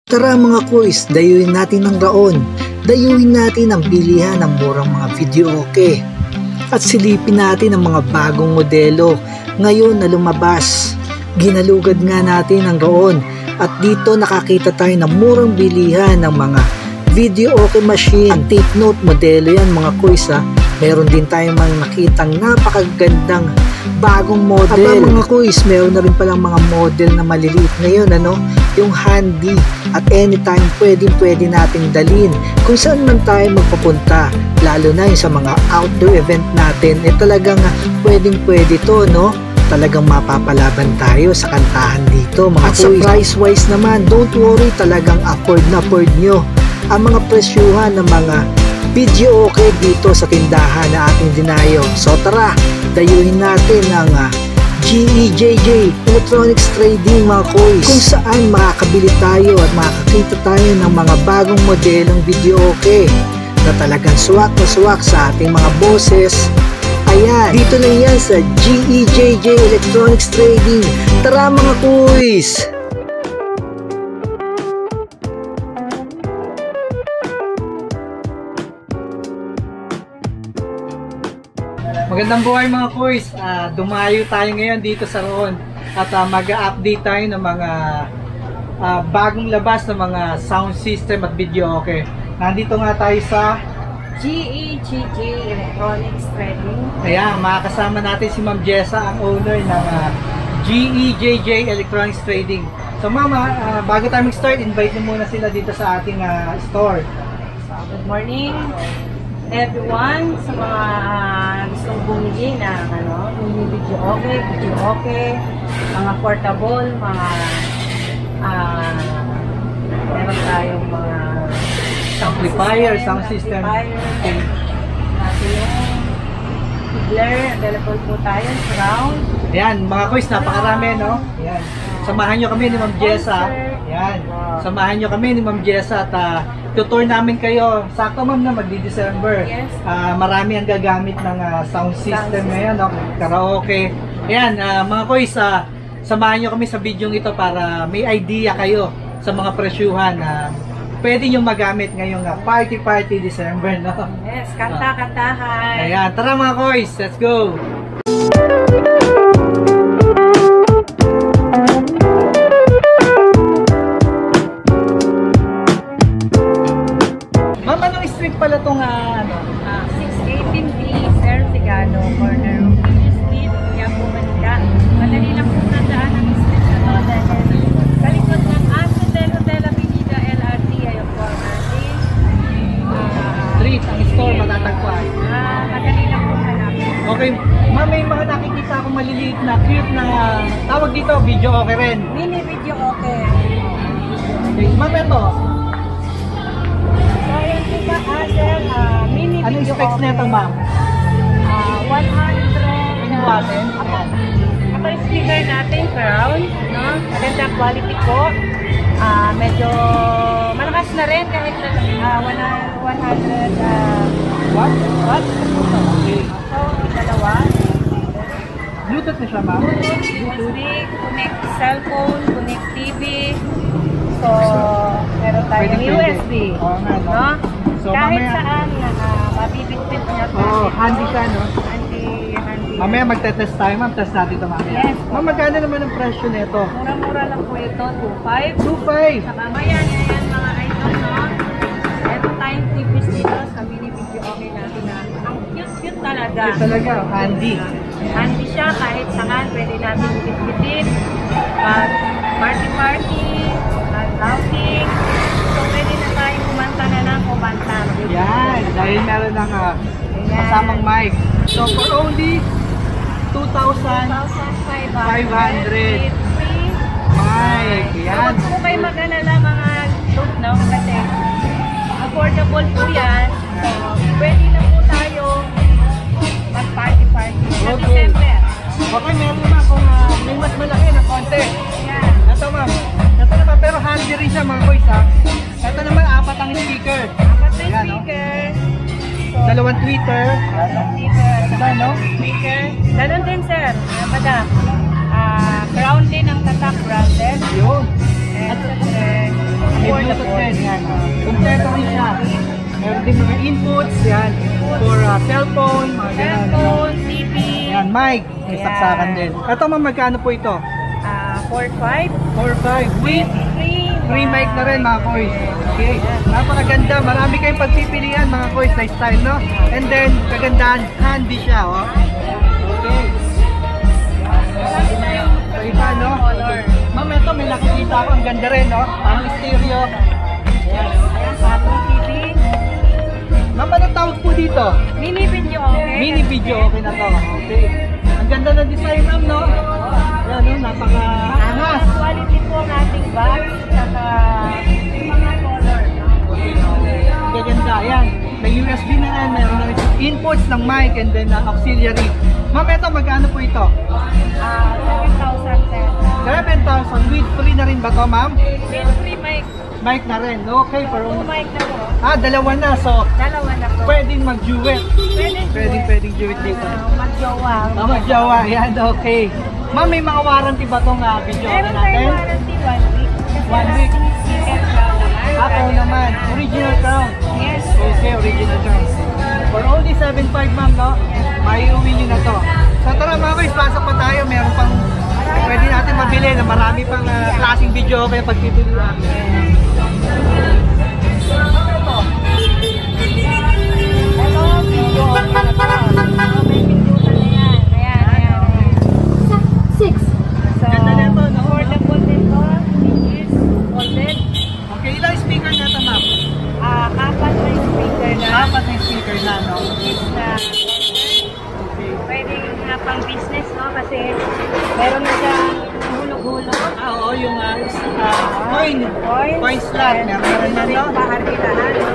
Tara mga kuys, dayuin natin ang Raon. Dayuin natin ang bilihan ng murang mga video okay. At silipin natin ang mga bagong modelo ngayon na lumabas. Ginalugad nga natin ang Raon at dito nakakita tayo ng murang bilihan ng mga video okay machine. At take note, modelo yan mga kuys ha. Meron din tayong mga nakitang napakagandang bagong model. Aba mga kuys, meron na rin palang mga model na maliliit ngayon, ano? Yung handy at anytime pwede nating dalhin kung saan man tayo magpapunta, lalo na yung sa mga outdoor event natin. Talagang pwede to, no? Talagang mapapalaban tayo sa kantahan dito mga kuys. At sa price wise naman, don't worry, talagang afford nyo ang mga presyuhan ng mga video okay dito sa tindahan na ating dinayo. So tara, dayuhin natin ang GEJJ Electronics Trading mga kuys, kung saan makakabili tayo at makakita tayo ng mga bagong modelong video okay na talagang swak na swak sa ating mga boses. Ayan, dito lang yan sa GEJJ Electronics Trading. Tara mga kuys! Magandang buhay mga kuys, dumayo tayo ngayon dito sa Raon at mag-update tayo ng mga bagong labas ng mga sound system at video okay. Nandito nga tayo sa GEJJ Electronics Trading. Ayan, makakasama natin si Ma'am Jessa, ang owner ng GEJJ Electronics Trading. So mama, bago tayo mag-start, invite mo muna sila dito sa ating store. So, good morning everyone, sa mga gustong bumili ng mini video okay, mga portable, mga meron tayong mga amplifier, sound system. Okay. Yung Higler, available po tayo, surround. Ayan, mga kuys, napakarami, no? Ayan. Samahan nyo kami ni Ma'am Jessa. Ayan. Samahan nyo kami ni Ma'am Jessa at tutour namin kayo. Sakto ma'am na magdi-December. Yes. Marami ang gagamit ng sound system ngayon, no? Karaoke. Ayan, mga kuys, samahan nyo kami sa video ito para may idea kayo sa mga presyuhan na pwede nyo magamit ngayong party December, no? Yes, kanta-kantahan. Ayan, tara mga kuys, let's go! Ma'am, anong street pala itong 618B, Sir Sigalo, corner of Street, Quiapo, Manila. Madali lang po nandaan ang street na to dahil sa likod ng Hotel Avenida LRT ay yung corner street, ang store matatagpuan? madali lang po hanapin. Okay, ma'am, may mga nakikita akong maliliit na cute na tawag dito, video okay rin. Mini video okay. Okay, ma'am, ito. So, yan po ba, sir, mini Anong video specs okay. nito, ma'am? 100. Ano natin? Ako yung speaker natin, Crown, no? Maganda quality po. Medyo malakas na rin kahit 100 What? Okay. So, dalawa. Bluetooth na siya, ma'am? USB, connect cellphone, connect TV. So, meron tayong Pwede. USB. Oo nga, no? No? So, kahit mamaya- saan, mabibit-bit niya. Oo, handy siya, no? Handy. Mamaya magte-test tayo, ma'am. Test natin ito, mamaya. Yes. Ma'am, magkano naman ang presyo nito? Mura-mura lang po ito, 2.5. 2.5. Sa mamaya, yan mga idol, no? Ito tayong TVs dito sa mini video okay natin na ang cute-cute talaga. Ito talaga, handy. Handy siya kahit saan, pwede natin bitbitin. Party-party, outing. So, pwede na tayong kumanta na ng kumanta. Yan, dahil meron ng kasamang mic. So, for only 2,500 mic. Yan. Huwag po kayo mag-alala mga load, no? Kasi affordable po yan. So, pwede na po tayo mag-party-party sa Okay. December. Okay, meron naman kung may mas malaki na konti. Yan. Ito, ma'am. Ito naman, pero handy rin siya mga boys, ha. Ito naman, 4 ang speaker. Apat na Ayan, no? speaker. So, 2 tweeter. speaker. Ito, no? Speaker. Ganon din, sir. Yan, madam. Ground din ang tatak, grounded. Yun. And, May Bluetooth din, yan. Kompleto rin siya. Meron din mga inputs, yan. For cellphone, mga ganun. Cellphone, TV. Yan, mic. May saksakan din. Ito ma'am, magkano po ito? 4.5. 4.5 with free mic na rin mga koys. Okay. Napakaganda. Marami kayong pagpipilian mga koys na style, no? And then, kagandahan, handy siya, oh. Okay. So, iba, no? Ma'am, ito may nakikita ako. Ang ganda rin, no? Parang stereo. Ayan, patong TV. Ma'am, anong tawag po dito? Mini video, okay? Mini video, okay na to. Okay. Ang ganda ng design, ma'am, no? Ayan, no? Napaka-angas. Quality po ng ating box. Saka mga color. Gaganda, yan. May USB na yan, meron na inputs ng mic and then auxiliary. Ma'am, ito, magkano po ito? 7,000 sir. 7,000 with free na rin ba to, ma'am? With free mic. Mic na rin, okay. Pero, Mic na po. dalawa na, so Dalawa na po. pwedeng mag-duet. Pwedeng duet dito. Mag-jowa. Mag-jawa, yan, okay. Ma'am, may mga warranty ba tong video Meron natin? tayong warranty 1 week. 1 week. Sticker crown naman. Ako naman, original crown. Yes. Okay, original crown. For only 7.5 ma'am, no? Maiuwi nyo na to. So tara mga guys, pasok pa tayo. Meron pang pwede natin mabili na marami pang klaseng video kaya pagpipili natin. Hello, video. May video na yan. Ayan. 6. So, Ganda na ito, no? affordable din to. Yes. Folded. Okay, ilang speaker na ito ma'am? Apat na yung speaker na. Apat na yung speaker na, no? Is na Okay. pwede nga pang business, no? Kasi meron na siyang hulog-hulog. Oo, yung coin slot. Meron na rin, no? Paharkilahan, no?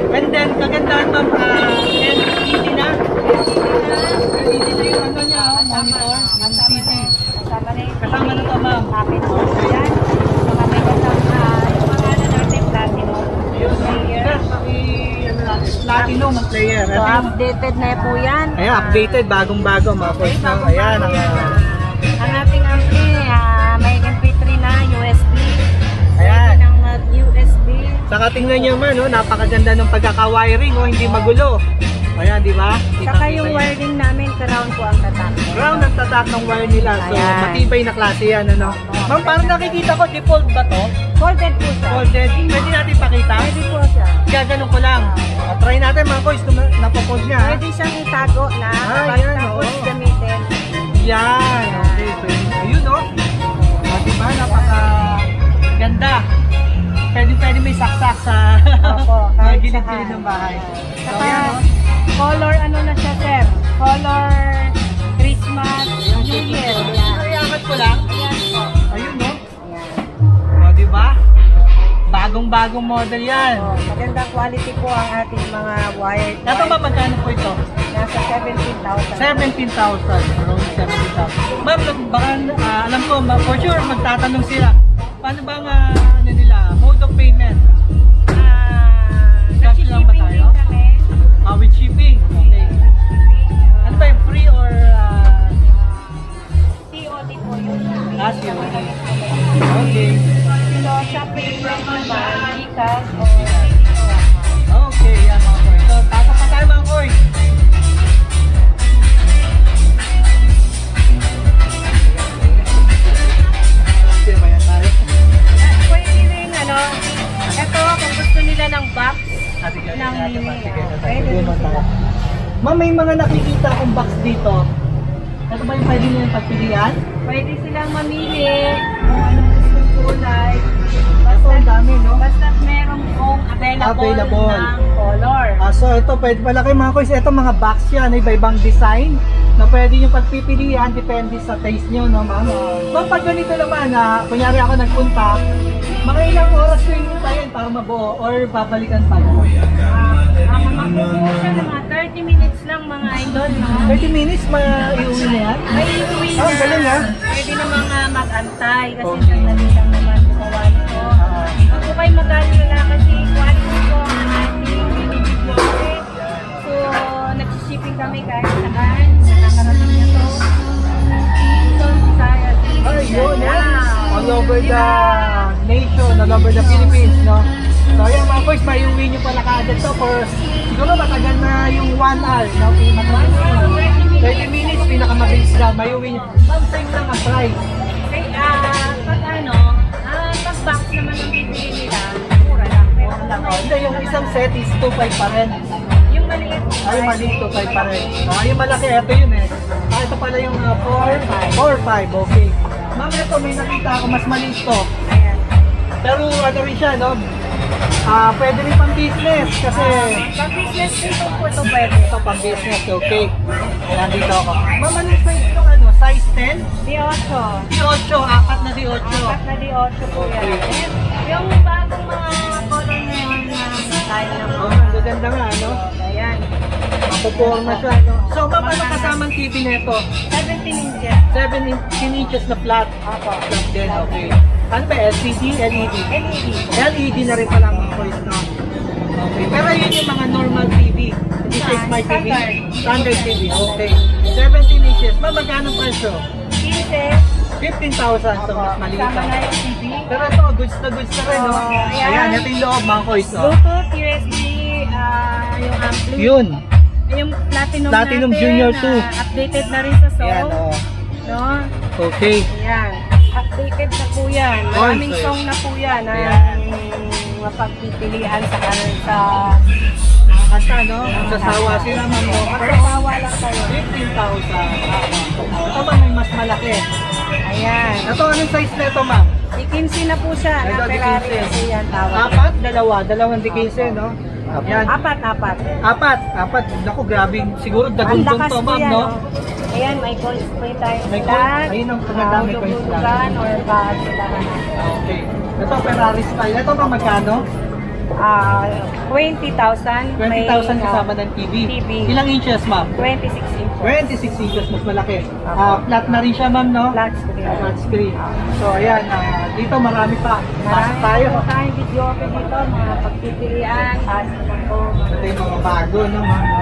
And then, kagandahan ma'am, LED na. LED na yung ano niya, monitor, yung TV. Kasama na yung Kasama na to ma'am. akin po yan. Saka may kasama yung pangalan natin, Platinum. Player. Platinum ang player. So, updated na po yan. Ayan, updated, bagong-bago mga boys. No? Ayan, Ang ating ampli, may MP3 na, USB. ayan. Ng USB. Saka tingnan nyo man, no? Napakaganda ng pagkaka-wiring, oh, hindi magulo. Ayan, di ba? Saka yung wiring namin, crown po ang tatak. Ground ang tatak ng wire nila. So, Ayan. matibay na klase yan, ano? Ma'am, parang nakikita ko, default ba to? Folded po siya. Folded. Pwede natin pakita? Pwede po siya. Gaganon ko lang. Try natin mga boys, kung napapause niya. Pwede siyang itago na yan, tapos oo. gamitin. Yan, okay. Pwede. Ayun, oh. Diba? Napaka-ganda. Pwede may saksak sa Opo, mga kahit gilid-gilid saan. ng bahay. So, Saka, yan, oh. color ano na siya, sir? Color Christmas, New Year. Yan. Iangat ko lang. Ayan po. Ayun, no? Ayan. O, diba? Bagong-bagong model yan. Oh, magandang quality po ang ating mga wired. Ito ba, magkano po ito? Nasa 17,000. 17,000. Around 17,000. Ma'am, baka, alam ko, for sure, magtatanong sila. Paano ba ang, ano nila, mode of payment? Cash lang ba tayo? Nag-shipping din kami. With shipping. Okay. Ano ba yung free or COD po yun. COD? Okay. So, shopping naman, Gcash o Okay, yan mga koy. So, pasok pa tayo mga koy. Bayan tayo. pwede rin ano, eto kung gusto nila ng box Sige, ng sige, mini. sige, Pwede sige, rin sila. Ma'am, may mga nakikita akong box dito. Ito ba yung pwede nilang pagpilian? Pwede silang mamili kung anong gustong kulay. Ito ang dami, no? Basta meron pong available ng color. So ito pwede pala kayo mga koys, ito mga box yan, iba-ibang design na pwede nyo pagpipilian, depende sa taste nyo, no ma'am? Ma'am, pag ganito naman, kunyari ako nagpunta, mga ilang oras ko yung tayo para mabuo or babalikan pa yun? Makukuha siya ng mga 30 minutes lang mga idol. No? 30 minutes, iuwi na yan? May iuwi na. Galing ha? Pwede na mga mag-antay kasi sandali lang naman gumawa nito. Huwag po kayo mag-alala kasi quality po ang ating video. So, nagsishipping kami kahit saan. Nakakarating na to. Luzon, Visayas, Ay, yun, Mindanao. all over the nation, all over the Philippines, no? So ayan mga boys, maiuwi nyo pala kaagad to for siguro matagal na yung 1 hour, no? 30 minutes, pinakamabilis na, maiuwi nyo. Ma'am, same lang ang price. Okay, pag ano, pag box naman ang bibili nila, mura lang. Pero Hindi, yung isang set is 2.5 pa rin. yung maliit, Ay, maliit, 2.5 pa rin. Yung malaki, ito yun eh. Ito pala yung 4.5, okay. Ma'am, ito may nakita ako, mas maliit to. ayan. Pero ano rin siya, no? Pwede rin pang business kasi Pag business din po ito pwede. ito pang business, okay. Nandito ako. Ma'am, anong size ito, ano? Size 10? Di 8. Di 8, apat na di 8. Apat na di 8 po yan. Ayan. Yung bagong mga color ngayon na tayo ng Oh, ang gaganda nga, ano? ayan. Mapuporma siya, no? So, ma'am, ano kasamang TV nito? 17 inches. 17 inches na flat. Opo. Flat din, okay. Ano ba, LCD, LED? LED. LED na rin pala mga boys, no? Okay. Pero yun yung mga normal TV. Hindi siya smart TV. Standard TV, okay. 17 inches. Ma'am, magkano presyo? 15. 15,000. So, mas maliit Sama na lang. yung TV. Pero ito, goods na rin, no? Ayan. Ayan, ito yung loob, mga boys, no? Bluetooth, USB, yung ampli. Yun. Yung Platinum, Platinum natin, Junior 2. Updated na rin sa song. Ayan, oh. No? Okay. Ayan. Updated na po yan. Maraming Okay. song na po yan. Ayan. Mapagpipilian sa kanan sa Mga kanta, no? Sasawa sila, ma'am, no? magkasawa lang kayo. 15,000. Ito ba may mas malaki? Ayan. Ito, anong size na ito, ma'am? Di 15 na po siya. Ito, Na di Ferrari 15. kasi yan tawag. Apat, dalawang di 15, no? Yan. Apat. Apat. Naku, grabe. Siguro Ang dagundong lakas to, po ma'am, yan, no? oh. Ayan, may coil spray tayo. May coil? Ayun ang maganda, may coil spray. Hulugan or paasilahan. Okay. Ito, Ferrari style. Ito ba magkano? 20,000. 20,000 kasama ng TV. TV. Ilang inches, ma'am? 26 inches. 26 inches, mas malaki. Flat na rin siya, ma'am, no? Flat screen. Flat screen. So, ayan. Dito, marami pa. Pasok tayo. Marami po tayong video okay dito, mga pagpipilian, pasok po. Ito yung mga bago, no, ma'am, no?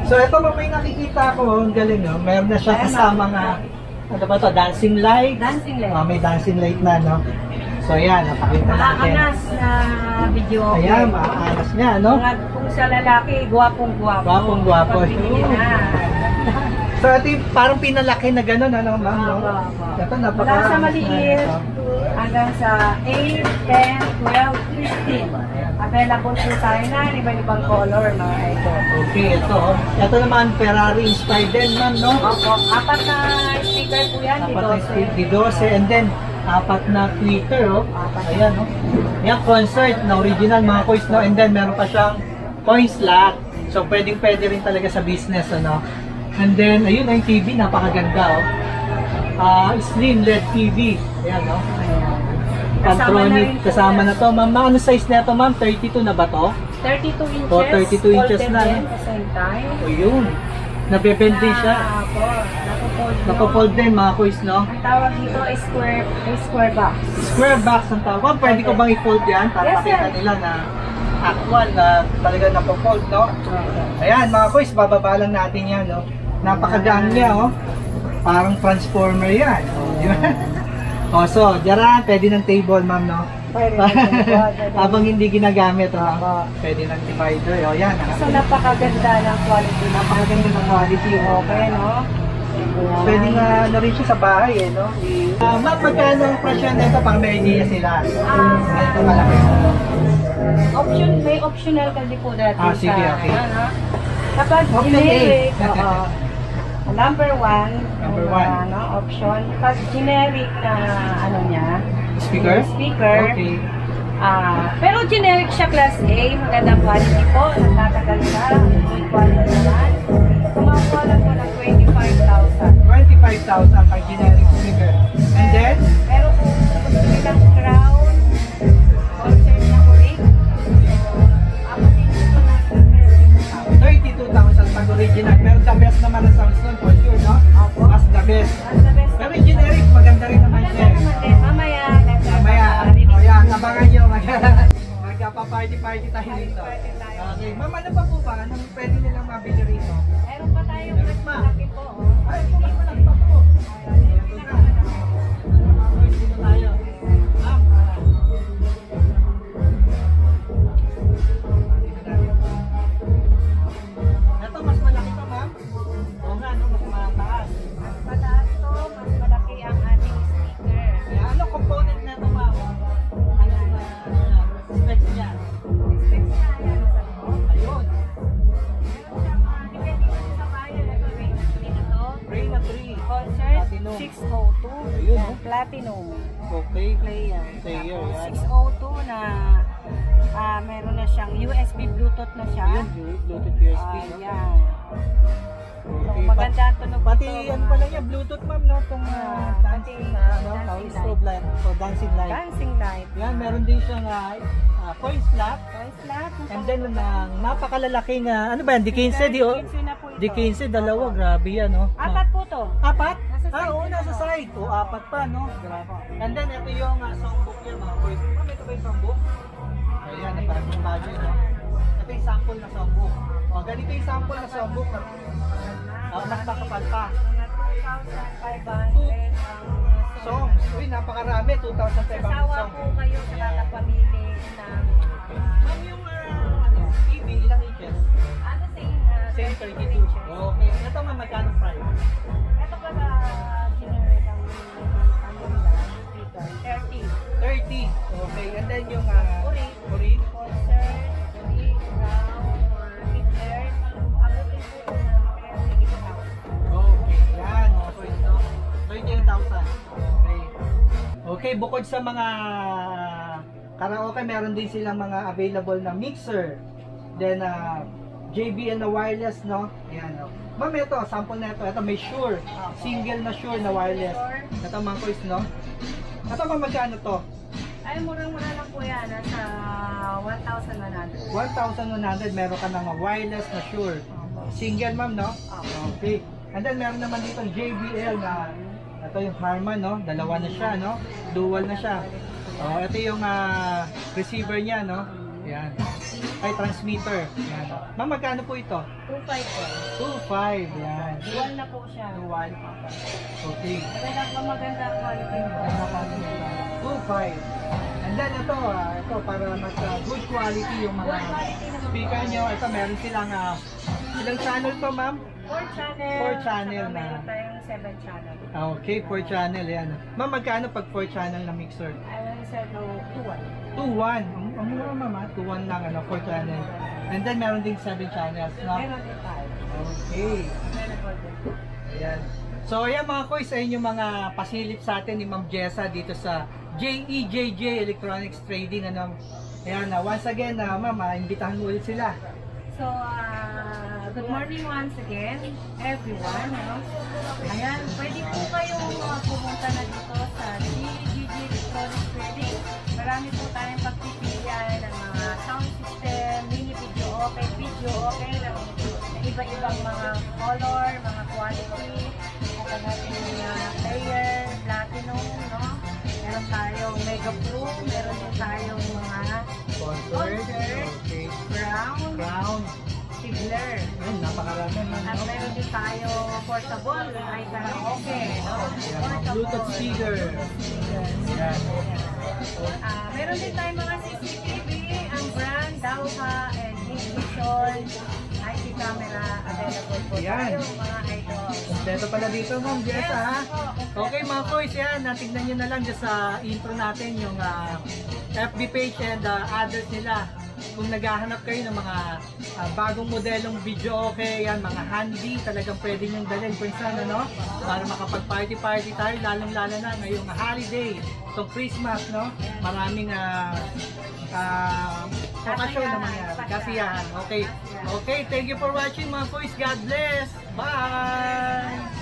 So, ito ba may nakikita ko, ang galing, no? Meron na siya kasama nga, ano ba to, dancing light? Dancing light. May dancing light na, no? So, ayan, napakita natin. Maanas na video okay. Ayan, maanas niya, no? Kung sa lalaki, gwapong-gwapo. Gwapong-gwapo. Pagpipilian. So, ito yung parang pinalaki na gano'n, ano, ma'am, no? Ito, napaka... Mula sa maliit hanggang sa 8, 10, 12, 15. Available po tayo na iba-ibang color, mga idol. Okay, ito, oh. Ito naman, Ferrari inspired din, ma'am, no? Opo, apat na speaker po yan, Apat na speed, di di 12, and then, apat na tweeter, oh. Ayan, oh. Yan, concert na original, mga coins, no? And then, meron pa siyang coin slot. So, pwedeng-pwede rin talaga sa business, ano? And then, ayun, yung TV, napakaganda, oh. Slim LED TV. Ayan, oh. Pantronic, kasama na to. Ma'am, ano size na to, ma'am? 32 na ba to? 32 inches. Oh, 32 inches folded na, din eh. at the same time. O, yun. Nabebend din siya. Opo, napofold. Napofold din, mga coins, no? Ang tawag dito ay square box. Square box ang tawag. Pwede ko bang i-fold yan para Yes, makita sir. nila na actual na talaga napo-fold, no? Ayan, mga boys, bababa lang natin yan, no? Napakagaan niya, oh. Parang transformer yan. Oh, di ba? Oh, so, diyan, pwede ng table, ma'am, no? Pwede. Habang hindi ginagamit, oh. Pwede ng divider. Oh, yan. So, napakaganda ng quality. Napakaganda ng quality. Okay, no? Ayan. Pwede nga na rin siya sa bahay, eh, no? Ma'am, magkano ang presyo nito pang may idea sila? Ito malaki. May optional kasi po dati Sige, okay. ano, kapag Option A. generic, number one, Number one. Option. Pag generic na ano niya, Speaker? Okay. pero generic siya class A, magandang quality po, nagtatagal siya, good quality naman. Kumakuha lang po ng 25,000. 25,000 pag generic speaker. And then, Pero kung gusto nilang crown, concert na kurik, apatin ito na 32,000 pag original. Pero the best naman ang sounds nun, for sure, no? As the best. Ang the best. Pero generic, maganda rin naman Maganda siya. naman din. Mamaya, Mamaya, o yan, abangan nyo. Magka-party-party tayo dito. Okay, ma'am, ano pa po ba? Anong pwede nilang mabili rito? Meron pa tayong mas malaki po. Oh. Ay, kung mas malaki pa po. Ito na. Dito tayo. Ma'am, Platinum Okay. player. Player, Tapos yan. 602 na meron na siyang USB Bluetooth na siya. Ayun, Bluetooth USB. no? Yan. So, Okay. maganda ang tunog Pati nito, ano mga pala niya, Bluetooth ma'am, no? Itong dancing pati na, no? dancing Strobe light. So, dancing light. dancing light. Yan, meron din siyang coin slot. Guys, lahat ng And then, napakalalaking, ano ba yan? D15, na po ito. D15, dalawa. Grabe yan, no? Apat po to. Apat? Nasa side Oo, din nasa ako. side. O, apat pa, no? Grabe. And then, ito yung songbook niya, mga boys. Ma'am, ito ba yung songbook? Ayan, parang yung bagay, no? Ito yung sample na songbook. O, ganito yung sample na songbook. Mas makapal pa. Mga 2,500 ang Songs. Uy, napakarami. 2,500 Sasawa songs. po kayo sa kakapamili ng Ma'am, yung TV, ilang inches? Same 32. Okay. Ito ma'am, magkano price? Ito pala generate ang speaker. 30. 30. Okay. And then yung Urit. urit. Concert, urit, round, or Hitler. Abutin po ng 38,000. Okay. Yan. Okay. No? 38,000. Okay. Okay. Bukod sa mga karaoke, meron din silang mga available na mixer. Then, JBL na wireless, no? Ayan, no? Ma'am, ito, sample na ito. Ito, may Shure. Single na Shure na wireless. Ito, mga boys, no? Ito, ma'am, magkano to? Ay, murang-mura lang po yan. Nasa 1,100. 1,100, meron ka ng wireless na Shure. Single, ma'am, no? Okay. And then, meron naman dito JBL na, ito yung Harman, no? Dalawa na siya, no? Dual na siya. Oh, ito yung receiver niya, no? Ayan. Ay, transmitter. Ayan. Ma'am, magkano po ito? 2,500 po. 2,500. Ayan. Dual na po siya. Dual. Okay. Maganda quality po. 2,500. And then ito, para mas good quality yung mga Good quality naman. speaker nyo. Ito, meron silang ilang channel to, ma'am? 4 channel. Four channel saka na. Meron tayong 7 channel. Okay, 4 channel. Yan. Ma'am, magkano pag 4 channel na mixer? I said no, 2-1. 2,100. Ang mura, ma'am, 2,100 lang, 4 channel. And then meron din 7 channels, no? Meron din tayo. Okay. Available din. Ayan. So, ayan mga koys, ayun yung mga pasilip sa atin ni Ma'am Jessa dito sa JEJJ Electronics Trading. Ano? Ayan, once again, ma'am, imbitahan mo ulit sila. So, good morning once again, everyone. No? Ayan, pwede po kayong pumunta na dito sa JEJJ Electronics Trading. Marami po tayong pagpipilian ng mga sound system, mini video okay, ng iba-ibang mga color, mga quality, at ang ating player, platinum, no? Meron tayong Mega Pro, meron din tayong mga Concert. Okay. Brown, Tigler. Ayun, napakarami, ma'am. At meron din tayo portable, ay karaoke, no? Portable. Bluetooth speaker. Ayan. Meron din tayong mga CCTV, ang brand, Dauha, and Vision, IP camera, available po Yan. tayo, mga idol. Kompleto pala dito, Ma'am Jessa, ha? Okay, mga koys, yan. Natignan nyo na lang dyan sa intro natin yung FB page and others nila. Kung naghahanap kayo ng mga bagong modelong video okay, yan, mga handy, talagang pwede nyong dalhin kung saan, ano? Para makapag-party-party tayo, lalong-lalo na ngayong holiday, itong Christmas, no? Maraming okasyon na mangyari. Kasiyahan. Okay. Okay, thank you for watching mga boys. God bless. Bye!